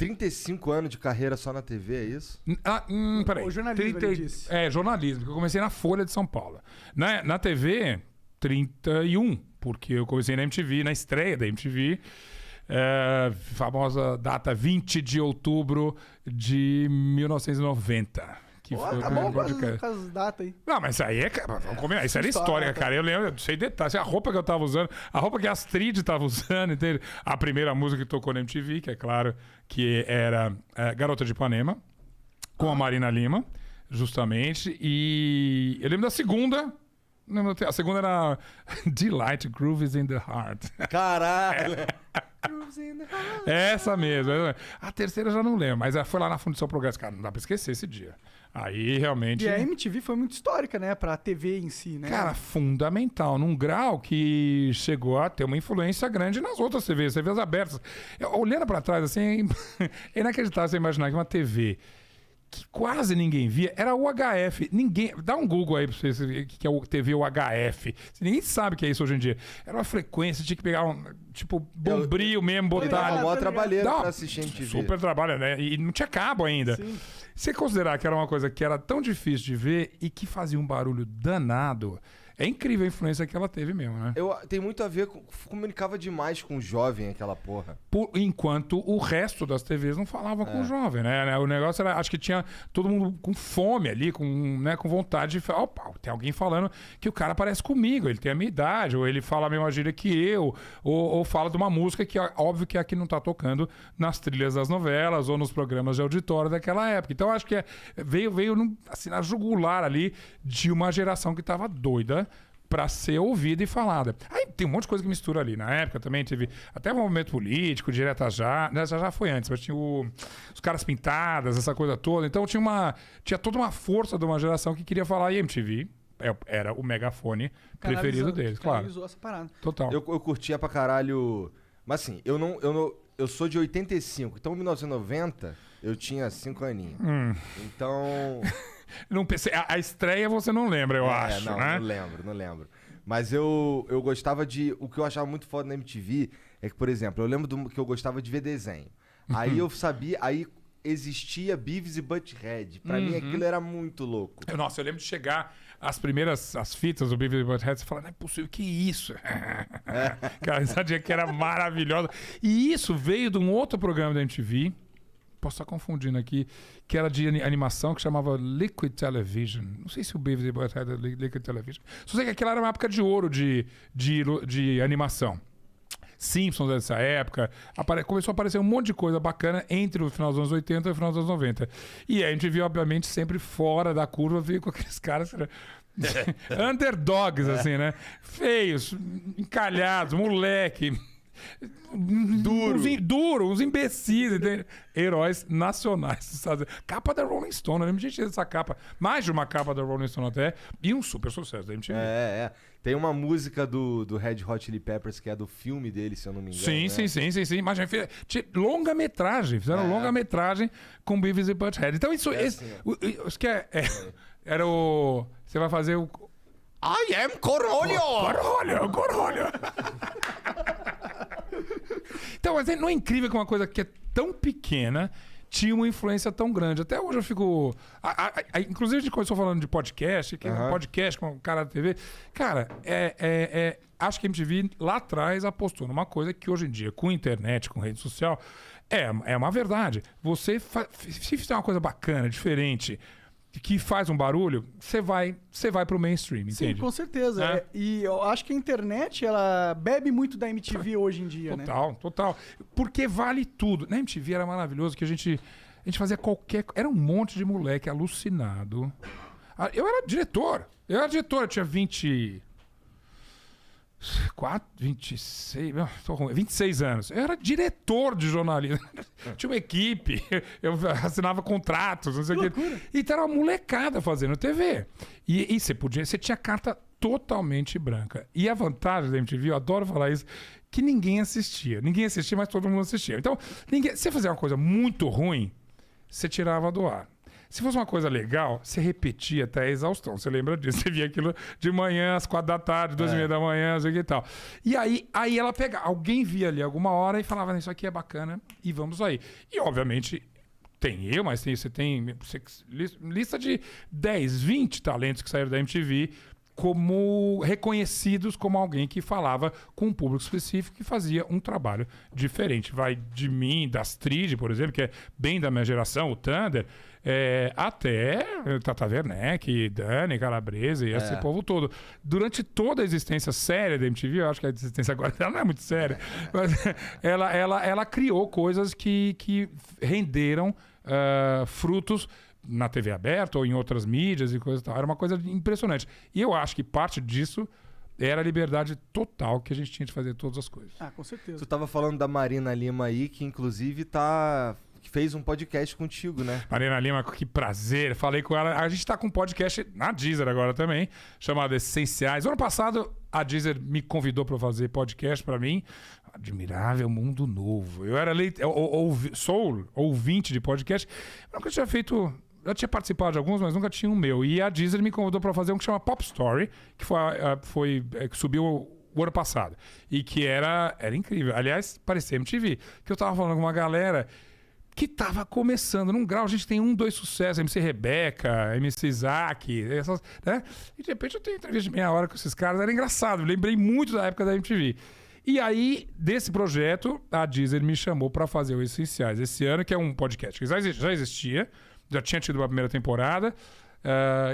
35 anos de carreira só na TV, é isso? Peraí. O jornalismo, ele disse. Jornalismo, que eu comecei na Folha de São Paulo. Na TV, 31, porque eu comecei na MTV, na estreia da MTV. Famosa data 20 de outubro de 1990. Que foi Tá bom com as datas aí. Não, mas isso aí vamos combinar. Isso era história, cara. Eu lembro, eu sei detalhes. A roupa que eu tava usando, a roupa que a Astrid tava usando, entende? A primeira música que tocou na MTV, que é claro que era Garota de Ipanema, com a Marina Lima, justamente. E eu lembro da segunda. A segunda era Delight, Grooves in the Heart. Caralho! Essa mesmo. A terceira eu já não lembro, mas foi lá na Fundição Progresso. Cara, não dá pra esquecer esse dia. Aí realmente. E a MTV foi muito histórica, né? Pra TV em si, né? Cara, fundamental. Num grau que chegou a ter uma influência grande nas outras TVs abertas. Olhando pra trás, assim, é inacreditável você imaginar que uma TV que quase ninguém via era o UHF. Dá um Google aí pra vocês ver o que é o TV UHF. Ninguém sabe o que é isso hoje em dia. Era uma frequência, tinha que pegar bombril mesmo, botar. Mó trabalheiro pra assistir MTV. Super trabalho, né? E não tinha cabo ainda. Sim. Se considerar que era uma coisa que era tão difícil de ver e que fazia um barulho danado, é incrível a influência que ela teve mesmo, né? Tem muito a ver com... Comunicava demais com o jovem, aquela porra. Enquanto o resto das TVs não falava com o jovem, né? O negócio era... Acho que tinha todo mundo com fome ali, com vontade de falar... Opa, tem alguém falando que o cara parece comigo, ele tem a minha idade, ou ele fala a mesma gíria que eu, ou fala de uma música que, óbvio, que é a que não tá tocando nas trilhas das novelas ou nos programas de auditório daquela época. Então, acho que veio assim, na jugular ali de uma geração que tava doida para ser ouvida e falada. Aí tem um monte de coisa que mistura ali. Na época também teve até um movimento político, Direta Já. Já foi antes, mas tinha os caras pintadas, essa coisa toda. Então tinha toda uma força de uma geração que queria falar. E MTV era o megafone preferido deles, claro. Essa parada. Total. Eu curtia pra caralho... Mas assim, eu sou de 85, então em 1990 eu tinha 5 aninhos. Então... Não pensei, a estreia você não lembra, eu acho, não, né? Não lembro. Mas eu gostava de... O que eu achava muito foda na MTV é que, por exemplo, eu lembro que eu gostava de ver desenho. Aí eu sabia... Aí existia Beavis e Butthead. Pra mim aquilo era muito louco. Nossa, eu lembro de chegar as fitas do Beavis e Butthead e falar, não é possível, que isso? Cara, essa dia que era maravilhosa. E isso veio de um outro programa da MTV, posso estar confundindo aqui, que era de animação, que chamava Liquid Television. Não sei se o Beavis e Butthead era Liquid Television. Só sei que aquela era uma época de ouro de animação. Simpsons dessa época, começou a aparecer um monte de coisa bacana entre o final dos anos 80 e o final dos anos 90. E a gente viu, obviamente, sempre fora da curva, veio com aqueles caras underdogs, assim, né? Feios, encalhados, moleque... Duro, uns imbecis, entende? Heróis nacionais dos Estados Unidos. Capa da Rolling Stone, eu lembro de gente dessa capa. Mais de uma capa da Rolling Stone até. E um super sucesso da MTV. Tem uma música do Red Hot Chili Peppers que é do filme dele, se eu não me engano. Sim. Imagina, longa-metragem. Fizeram longa-metragem com Beavis e Butthead. Então isso que era o... Você vai fazer o... I am Corolho! Corolho! Então, mas não é incrível que uma coisa que é tão pequena tinha uma influência tão grande. Até hoje eu fico... inclusive, a gente começou falando de podcast, que é um podcast com um cara da TV. Cara, acho que a MTV lá atrás apostou numa coisa que hoje em dia, com internet, com rede social, é uma verdade. Se fizer uma coisa bacana, diferente, que faz um barulho, você vai pro mainstream, entende? Sim, com certeza. E eu acho que a internet, ela bebe muito da MTV hoje em dia, Total. Porque vale tudo. Na MTV era maravilhoso que a gente fazia Era um monte de moleque alucinado. Eu era diretor, eu tinha 26 anos. Eu era diretor de jornalismo. Tinha uma equipe, eu assinava contratos, não sei o quê. Então era uma molecada fazendo TV. E você tinha carta totalmente branca. E a vantagem da MTV, eu adoro falar isso, que ninguém assistia. Ninguém assistia, mas todo mundo assistia. Então, você fazia uma coisa muito ruim, você tirava do ar. Se fosse uma coisa legal, você repetia até a exaustão. Você lembra disso? Você via aquilo de manhã, às 4 da tarde, 2h30 da manhã, sei o que e tal. E aí ela pegava, alguém via ali alguma hora e falava, isso aqui é bacana e vamos aí. E, obviamente, tem eu, mas você tem lista de 10, 20 talentos que saíram da MTV como reconhecidos como alguém que falava com um público específico e fazia um trabalho diferente. Vai de mim, da Astrid, por exemplo, que é bem da minha geração, o Thunder, até Tata Werneck, Dani, Calabrese e esse povo todo. Durante toda a existência séria da MTV, eu acho que a existência agora dela não é muito séria, mas ela criou coisas que renderam frutos na TV aberta ou em outras mídias e coisa e tal. Era uma coisa impressionante. E eu acho que parte disso era a liberdade total que a gente tinha de fazer todas as coisas. Ah, com certeza. Tu tava falando da Marina Lima aí, que inclusive que fez um podcast contigo, né? Marina Lima, que prazer. Falei com ela. A gente tá com um podcast na Deezer agora também, chamado Essenciais. Ano passado, a Deezer me convidou para fazer podcast para mim. Admirável Mundo Novo. Eu era sou ouvinte de podcast. Eu nunca tinha feito... Já tinha participado de alguns, mas nunca tinha um meu. E a Deezer me convidou para fazer um que chama Pop Story, que que subiu o ano passado. E que era incrível. Aliás, parecia MTV. Que eu tava falando com uma galera que tava começando num grau. A gente tem 2 sucessos, MC Rebeca, MC Isaac, essas, né? E de repente eu tenho entrevista de meia hora com esses caras. Era engraçado. Eu lembrei muito da época da MTV. E aí, desse projeto, a Deezer me chamou para fazer o Essenciais esse ano, que é um podcast que já existia, já tinha tido uma primeira temporada,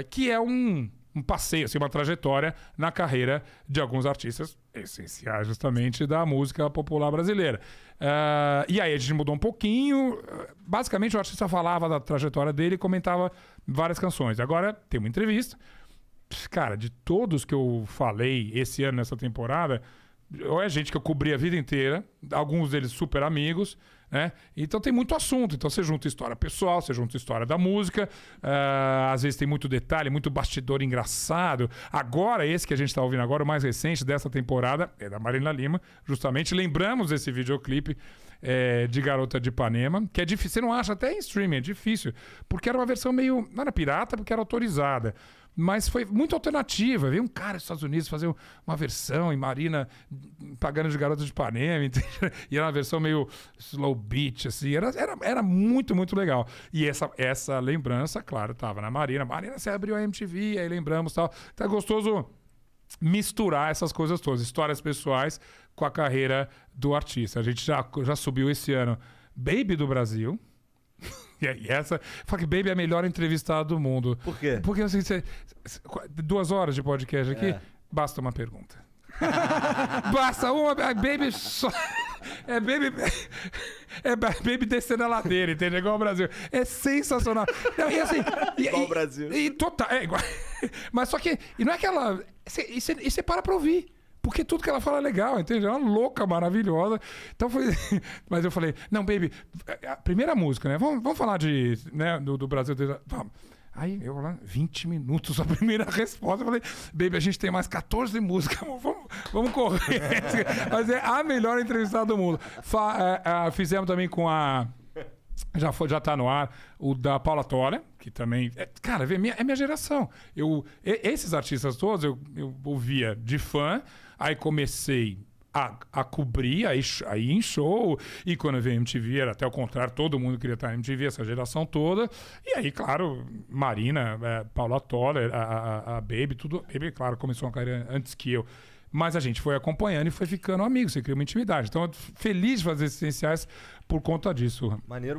que é um passeio, assim, uma trajetória na carreira de alguns artistas essenciais, justamente, da música popular brasileira. E aí a gente mudou um pouquinho. Basicamente, o artista falava da trajetória dele e comentava várias canções. Agora, tem uma entrevista. Cara, de todos que eu falei esse ano, nessa temporada... Ou é gente que eu cobri a vida inteira, alguns deles super amigos, né? Então tem muito assunto. Então você junta história pessoal, você junta história da música, às vezes tem muito detalhe, muito bastidor engraçado. Agora, esse que a gente está ouvindo agora, o mais recente dessa temporada, é da Marina Lima, justamente. Lembramos esse videoclipe de Garota de Ipanema, que é difícil, você não acha até em streaming, é difícil, porque era uma versão meio... Não era pirata, porque era autorizada. Mas foi muito alternativa. Veio um cara dos Estados Unidos fazer uma versão e Marina pagando de Garota de Ipanema. E era uma versão meio slow beat, assim. Era muito, muito legal. E essa lembrança, claro, tava na Marina. Marina, você abriu a MTV, aí lembramos e tal. Então é gostoso misturar essas coisas todas. Histórias pessoais com a carreira do artista. A gente já subiu esse ano Baby do Brasil. E essa... Fala que Baby é a melhor entrevistada do mundo. Por quê? Porque assim, 2 horas de podcast aqui, basta uma pergunta. Basta uma... Baby só... Baby descendo a ladeira, entendeu? Igual o Brasil. É sensacional. E assim... Igual o Brasil. Total, igual... Mas só que... E não é aquela... E você para pra ouvir. Porque tudo que ela fala é legal, entende? É uma louca, maravilhosa. Então foi... Mas eu falei, não, Baby, a primeira música, né? Vamos falar do Brasil. Vamos. Aí eu lá, 20 minutos a primeira resposta. Eu falei, Baby, a gente tem mais 14 músicas. Vamos correr. Mas é a melhor entrevistada do mundo. Fizemos também com a... Já tá no ar o da Paula Toller, que também... Cara, é minha geração. Esses artistas todos eu ouvia de fã, aí comecei a cobrir, aí em show, e quando veio MTV era até o contrário, todo mundo queria estar na MTV, essa geração toda. E aí, claro, Marina, Paula Toller, a Baby, tudo... Baby, claro, começou uma carreira antes que eu. Mas a gente foi acompanhando e foi ficando amigo, você cria uma intimidade. Então, eu tô feliz de fazer Essenciais por conta disso. Maneiro